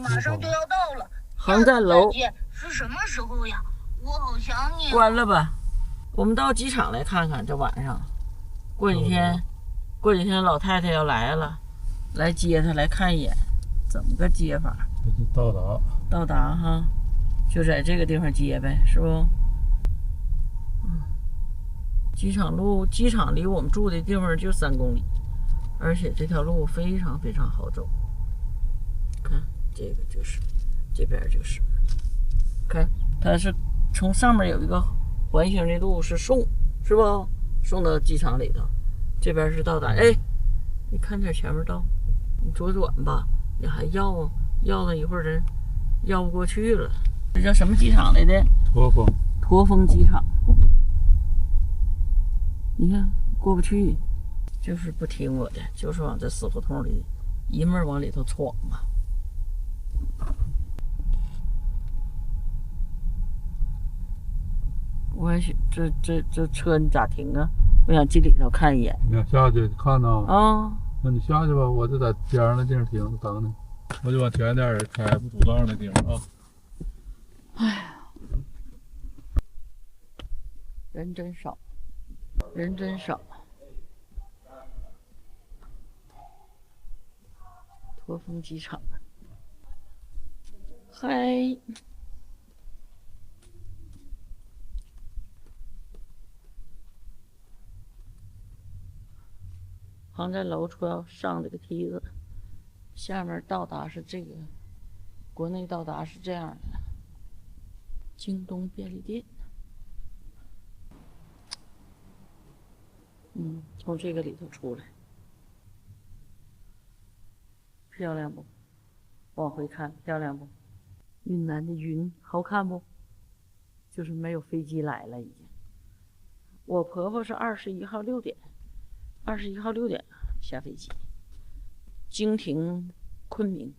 马上就要到了。航站楼是什么时候呀？我好想你。关了吧，我们到机场来看看。这晚上，过几天老太太要来了，来接她来看一眼，怎么个接法？这是到达哈，就在这个地方接呗，是不？机场离我们住的地方就3公里，而且这条路非常非常好走。看这个就是，这边就是，看它是从上面有一个环形的路是送，是不？送到机场里头，这边是到达。哎，你看这前面道，你左转吧，你还绕了一会儿人绕不过去了。这叫什么机场来的？驼峰机场。你看过不去，就是不听我的，就是往这死胡同里一门往里头闯嘛。我也许这车你咋停啊？我想进里头看一眼。你想下去看呢？啊，那你下去吧，我就在边上的地方停着等你。我就往前点开不阻道那地方啊。哎呀，人真少。人真少。驼峰机场，嗨，航站楼处要上这个梯子，下面到达是这个，国内到达是这样的，京东便利店。从这个里头出来，漂亮不？往回看，漂亮不？云南的云好看不？就是没有飞机来了已经。我婆婆是21号6点下飞机，经停昆明。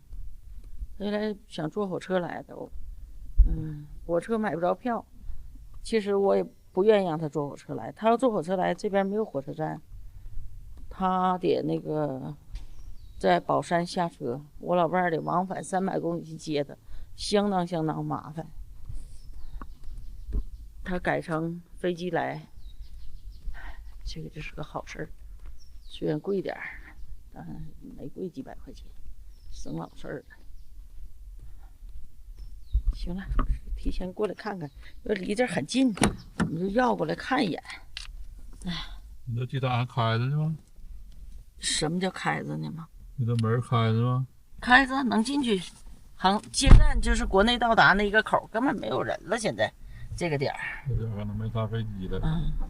原来想坐火车来的，火车买不着票，其实我也不愿意让他坐火车来，他要坐火车来，这边没有火车站，他得那个在宝山下车，我老伴儿得往返300公里去接他，相当麻烦。他改成飞机来，这个就是个好事儿，虽然贵点儿，但没贵几百块钱，省老事儿了。行了，提前过来看看，要离这儿很近，我们就绕过来看一眼。哎，你这机场还开着呢吗？什么叫开着呢吗？你这门开着吗？开着，能进去。接站就是国内到达那个口，根本没有人了。现在这个点儿，这点可能没啥飞机了。